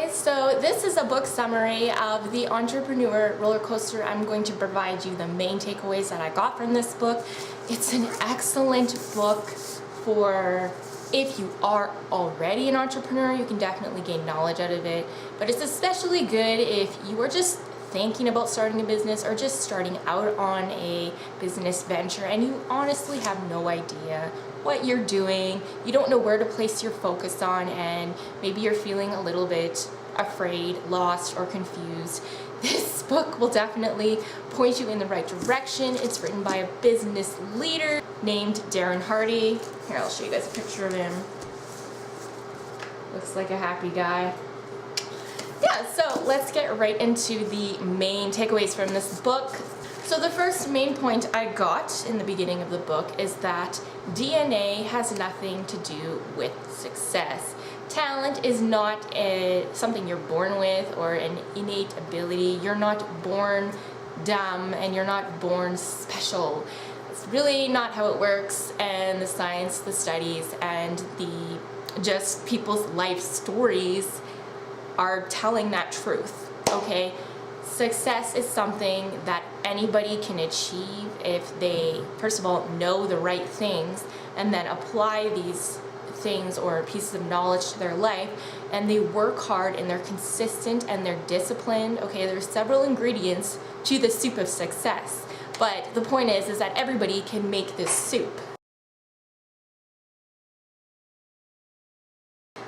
guys, so this is a book summary of the Entrepreneur Roller Coaster. I'm going to provide you the main takeaways that I got from this book. It's an excellent book for if you are already an entrepreneur. You can definitely gain knowledge out of it, but it's especially good if you are just thinking about starting a business or just starting out on a business venture and you honestly have no idea what you're doing. You don't know where to place your focus on, and maybe you're feeling a little bit afraid, lost, or confused. This book will definitely point you in the right direction. It's written by a business leader named Darren Hardy. Here, I'll show you guys a picture of him. Looks like a happy guy. Yeah, so let's get right into the main takeaways from this book. So the first main point I got in the beginning of the book is that DNA has nothing to do with success. Talent is not something you're born with or an innate ability. You're not born dumb and you're not born special. It's really not how it works, and the science, the studies, and just people's life stories are telling that truth, okay? Success is something that anybody can achieve if they, first of all, know the right things and then apply these things or pieces of knowledge to their life, and they work hard and they're consistent and they're disciplined. Okay, there's several ingredients to the soup of success, but the point is that everybody can make this soup.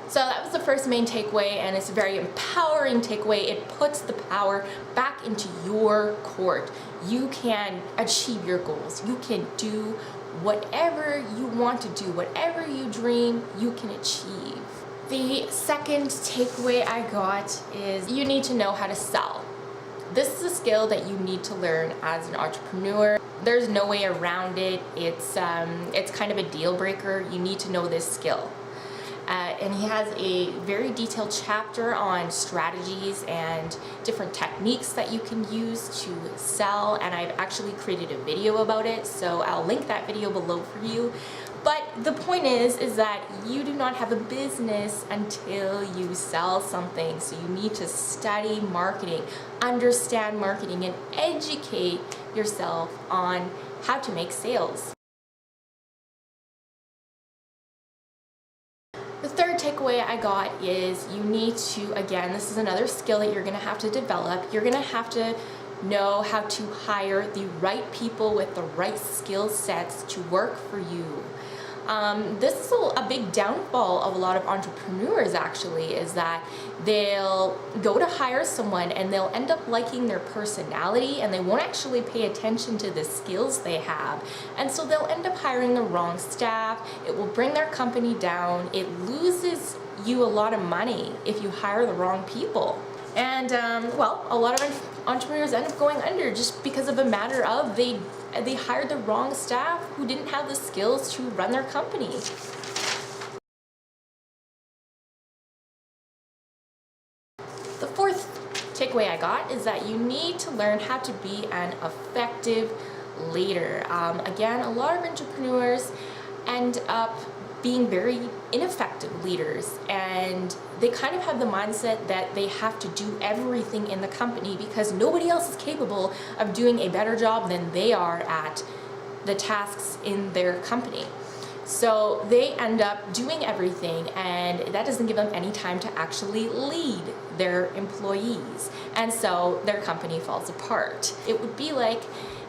So that was the first main takeaway, and it's a very empowering takeaway. It puts the power back into your court. You can achieve your goals. You can do whatever you want to do. Whatever you dream, you can achieve. The second takeaway I got is you need to know how to sell. This is a skill that you need to learn as an entrepreneur. There's no way around it. It's kind of a deal breaker. You need to know this skill. And he has a very detailed chapter on strategies and different techniques that you can use to sell, and I've actually created a video about it, so I'll link that video below for you. But the point is that you do not have a business until you sell something, so you need to study marketing, understand marketing, and educate yourself on how to make sales. The third takeaway I got is you need to, again, this is another skill that you're going to have to develop. You're going to have to know how to hire the right people with the right skill sets to work for you. This is a big downfall of a lot of entrepreneurs, actually, is that they'll go to hire someone and they'll end up liking their personality and they won't actually pay attention to the skills they have. And so they'll end up hiring the wrong staff. It will bring their company down. It loses you a lot of money if you hire the wrong people. And well, a lot of entrepreneurs end up going under just because of a matter of they hired the wrong staff who didn't have the skills to run their company. The fourth takeaway I got is that you need to learn how to be an effective leader. Again, a lot of entrepreneurs end up being very ineffective leaders, and they kind of have the mindset that they have to do everything in the company because nobody else is capable of doing a better job than they are at the tasks in their company. So they end up doing everything, and that doesn't give them any time to actually lead their employees, and so their company falls apart. It would be like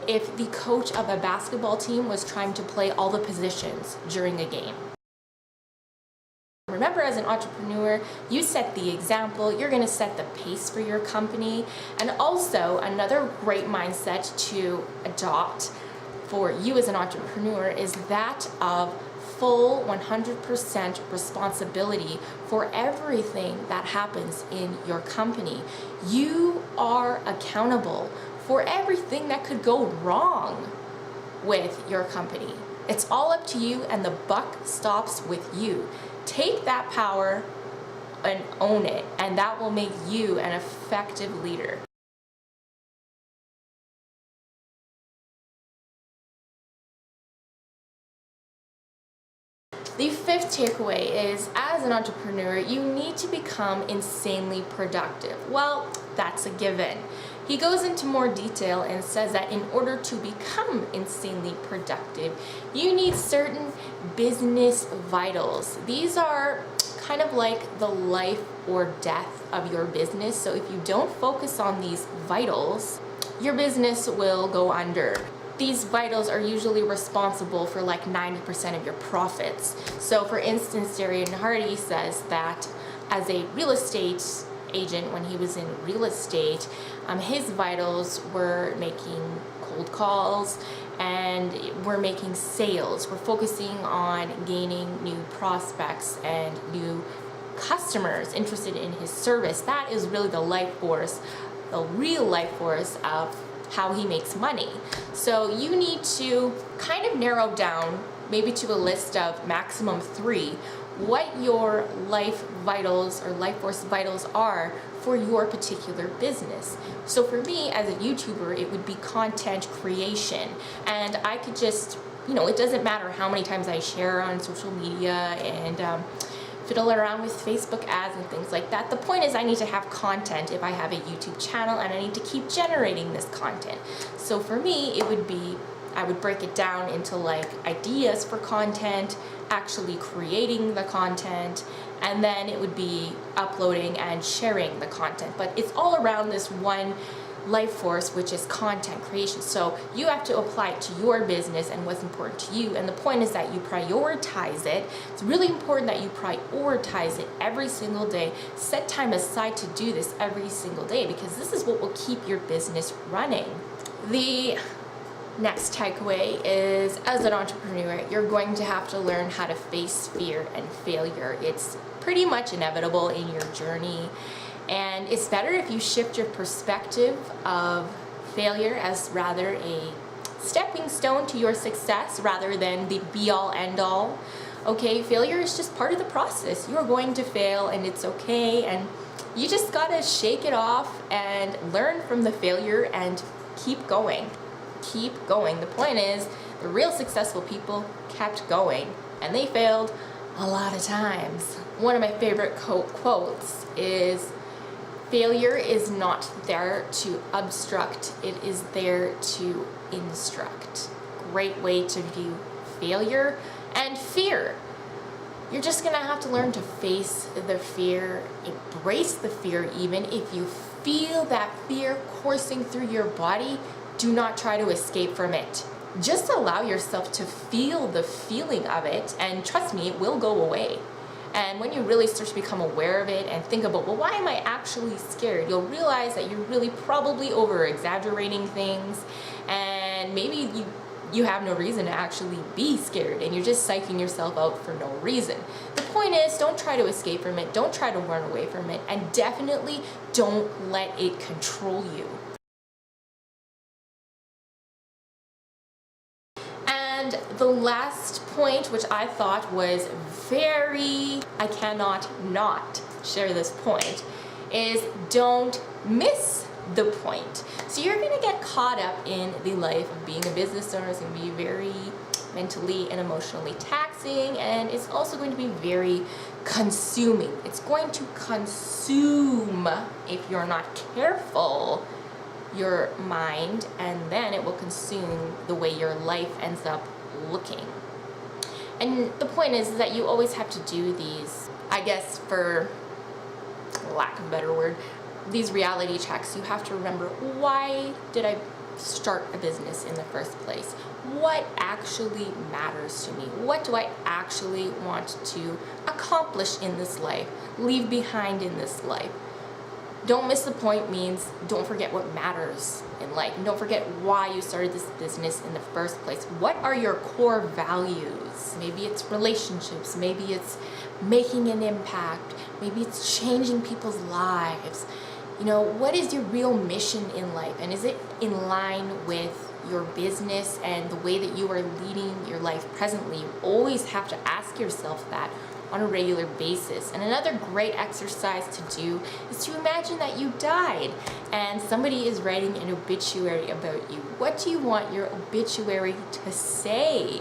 if the coach of a basketball team was trying to play all the positions during a game. Remember, as an entrepreneur, you set the example, you're going to set the pace for your company. And also, another great mindset to adopt for you as an entrepreneur is that of full 100% responsibility for everything that happens in your company. You are accountable for everything that could go wrong with your company. It's all up to you, and the buck stops with you. Take that power and own it, and that will make you an effective leader. The fifth takeaway is, as an entrepreneur, you need to become insanely productive. Well, that's a given. He goes into more detail and says that in order to become insanely productive, you need certain business vitals. These are kind of like the life or death of your business. So if you don't focus on these vitals, your business will go under. These vitals are usually responsible for like 90% of your profits. So for instance, Darren Hardy says that as a real estate agent, when he was in real estate, his vitals were making cold calls and we're making sales. We're focusing on gaining new prospects and new customers interested in his service. That is really the life force, the real life force of how he makes money. So you need to kind of narrow down, maybe to a list of maximum 3, what your life vitals or life force vitals are for your particular business. So for me as a YouTuber, it would be content creation. And I could just, it doesn't matter how many times I share on social media and fiddle around with Facebook ads and things like that. The point is I need to have content if I have a YouTube channel, and I need to keep generating this content. So for me, it would be, I would break it down into like ideas for content, actually creating the content, and then it would be uploading and sharing the content. But it's all around this one life force, which is content creation. So you have to apply it to your business and what's important to you. And the point is that you prioritize it. It's really important that you prioritize it every single day. Set time aside to do this every single day, because this is what will keep your business running. The next takeaway is, as an entrepreneur, you're going to have to learn how to face fear and failure. It's pretty much inevitable in your journey. And it's better if you shift your perspective of failure as rather a stepping stone to your success rather than the be-all, end-all. Okay, failure is just part of the process. You're going to fail and it's okay, and you just gotta shake it off and learn from the failure and keep going. Keep going. The point is, the real successful people kept going and they failed a lot of times. One of my favorite quotes is, failure is not there to obstruct, it is there to instruct. Great way to view failure and fear. You're just gonna have to learn to face the fear, embrace the fear even. If you feel that fear coursing through your body, do not try to escape from it. Just allow yourself to feel the feeling of it, and trust me, it will go away. And when you really start to become aware of it and think about, well, why am I actually scared? You'll realize that you're really probably over-exaggerating things, and maybe you have no reason to actually be scared, and you're just psyching yourself out for no reason. The point is, don't try to escape from it, don't try to run away from it, and definitely don't let it control you. And the last point, which I thought was I cannot not share this point, is don't miss the point. So you're gonna get caught up in the life of being a business owner. It's gonna be very mentally and emotionally taxing, and it's also going to be very consuming. It's going to consume, if you're not careful, your mind, and then it will consume the way your life ends up looking. And the point is that you always have to do these, I guess for lack of a better word, these reality checks. You have to remember, why did I start a business in the first place? What actually matters to me? What do I actually want to accomplish in this life, leave behind in this life? Don't miss the point means don't forget what matters in life. And don't forget why you started this business in the first place. What are your core values? Maybe it's relationships. Maybe it's making an impact. Maybe it's changing people's lives. What is your real mission in life? And is it in line with your business and the way that you are leading your life presently? You always have to ask yourself that on a regular basis. And another great exercise to do is to imagine that you died and somebody is writing an obituary about you. What do you want your obituary to say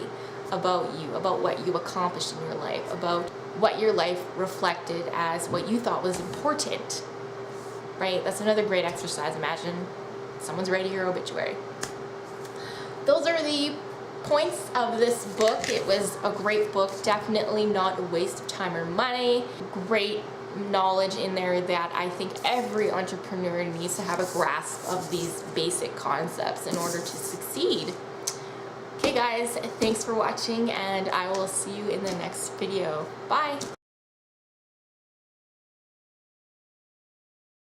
about you, about what you accomplished in your life, about what your life reflected as what you thought was important, right? That's another great exercise. Imagine someone's writing your obituary. Those are the points of this book. It was a great book, definitely not a waste of time or money. Great knowledge in there that I think every entrepreneur needs to have a grasp of these basic concepts in order to succeed. Okay guys, thanks for watching, and I will see you in the next video. Bye!